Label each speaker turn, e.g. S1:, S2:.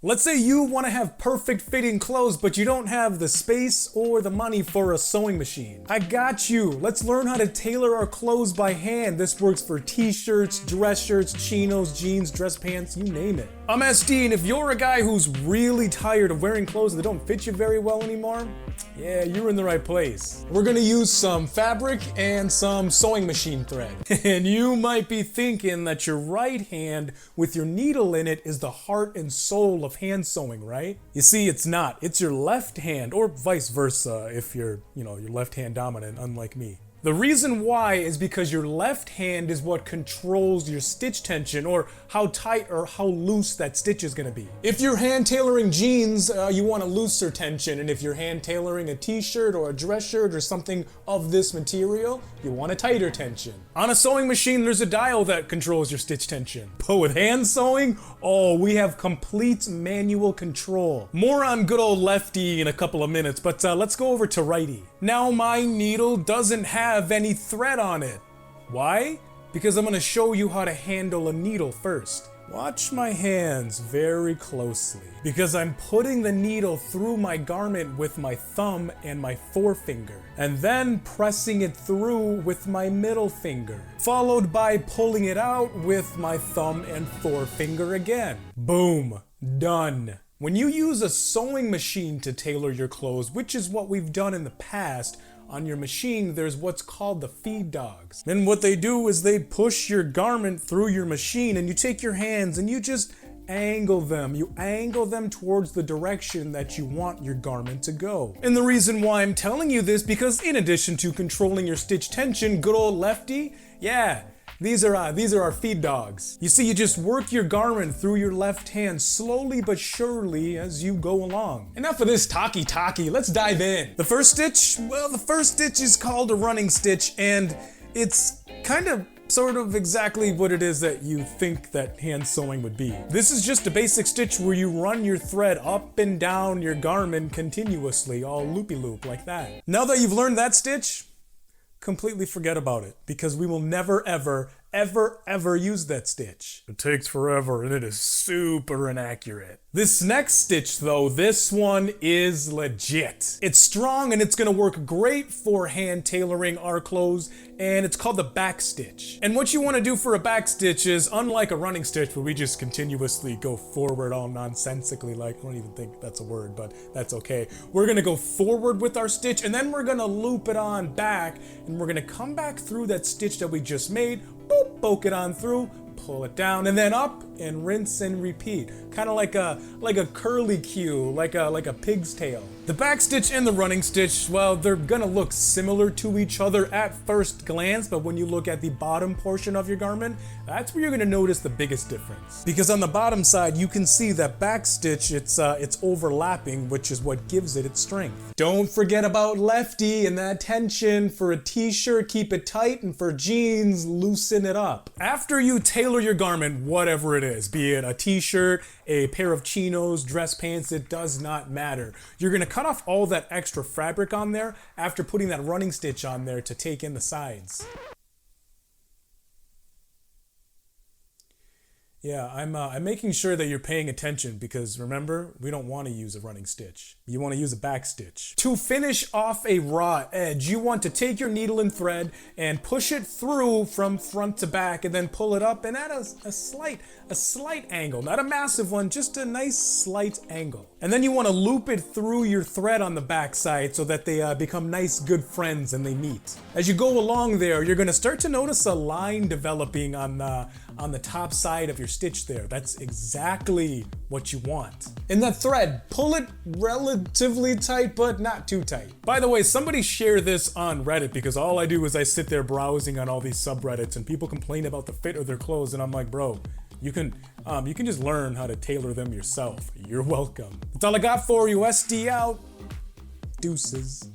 S1: Let's say you want to have perfect fitting clothes, but you don't have the space or the money for a sewing machine. I got you. Let's learn how to tailor our clothes by hand. This works for t-shirts, dress shirts, chinos, jeans, dress pants, you name it. I'm SD, and if you're a guy who's really tired of wearing clothes that don't fit you very well anymore, yeah, you're in the right place. We're gonna use some fabric and some sewing machine thread. And you might be thinking that your right hand with your needle in it is the heart and soul of hand sewing, right? You see, it's not. It's your left hand, or vice versa if you're left hand dominant, unlike me. The reason why is because your left hand is what controls your stitch tension, or how tight or how loose that stitch is gonna be. If you're hand tailoring jeans, you want a looser tension, and if you're hand tailoring a t-shirt or a dress shirt or something of this material, you want a tighter tension. On a sewing machine, there's a dial that controls your stitch tension. But with hand sewing, oh, we have complete manual control. More on good old lefty in a couple of minutes, but let's go over to righty. Now my needle doesn't have any thread on it. Why? Because I'm gonna show you how to handle a needle first. Watch my hands very closely, because I'm putting the needle through my garment with my thumb and my forefinger, and then pressing it through with my middle finger, followed by pulling it out with my thumb and forefinger again. Boom, done. When you use a sewing machine to tailor your clothes, which is what we've done in the past, on your machine there's what's called the feed dogs. And what they do is they push your garment through your machine, and you take your hands and you just angle them. You angle them towards the direction that you want your garment to go. And the reason why I'm telling you this, because in addition to controlling your stitch tension, good old lefty, yeah, these are our feed dogs. You see, you just work your garment through your left hand slowly but surely as you go along. Enough of this talky, let's dive in. The first stitch is called a running stitch, and it's sort of exactly what it is that you think that hand sewing would be. This is just a basic stitch where you run your thread up and down your garment continuously, all loopy-loop like that. Now that you've learned that stitch, completely forget about it, because we will never ever use that stitch. It takes forever and it is super inaccurate. This next stitch though, this one is legit. It's strong and it's gonna work great for hand tailoring our clothes, and it's called the back stitch. And what you wanna do for a back stitch is, unlike a running stitch where we just continuously go forward all nonsensically, like, I don't even think that's a word, but that's okay. We're gonna go forward with our stitch, and then we're gonna loop it on back, and we're gonna come back through that stitch that we just made, boop, poke it on through, pull it down, and then up, and rinse and repeat. Kind of like a curly cue, like a pig's tail. The back stitch and the running stitch, well, they're gonna look similar to each other at first glance, but when you look at the bottom portion of your garment, that's where you're gonna notice the biggest difference. Because on the bottom side, you can see that back stitch, it's overlapping, which is what gives it its strength. Don't forget about lefty and that tension. For a t-shirt, keep it tight, and for jeans, loosen it up. After you tailor your garment, whatever it is, be it a t-shirt, a pair of chinos, dress pants, it does not matter. You're gonna cut off all that extra fabric on there after putting that running stitch on there to take in the sides. Yeah, I'm making sure that you're paying attention, because remember, we don't want to use a running stitch. You want to use a back stitch. To finish off a raw edge, you want to take your needle and thread and push it through from front to back, and then pull it up and at a slight angle, not a massive one, just a nice slight angle. And then you want to loop it through your thread on the back side so that they become nice good friends and they meet. As you go along there, you're going to start to notice a line developing on the top side of your stitch there. That's exactly what you want. In that thread, pull it relatively tight, but not too tight. By the way, somebody share this on Reddit, because all I do is I sit there browsing on all these subreddits and people complain about the fit of their clothes, and I'm like, bro, you can just learn how to tailor them yourself. You're welcome. That's all I got for you. SD out. Deuces.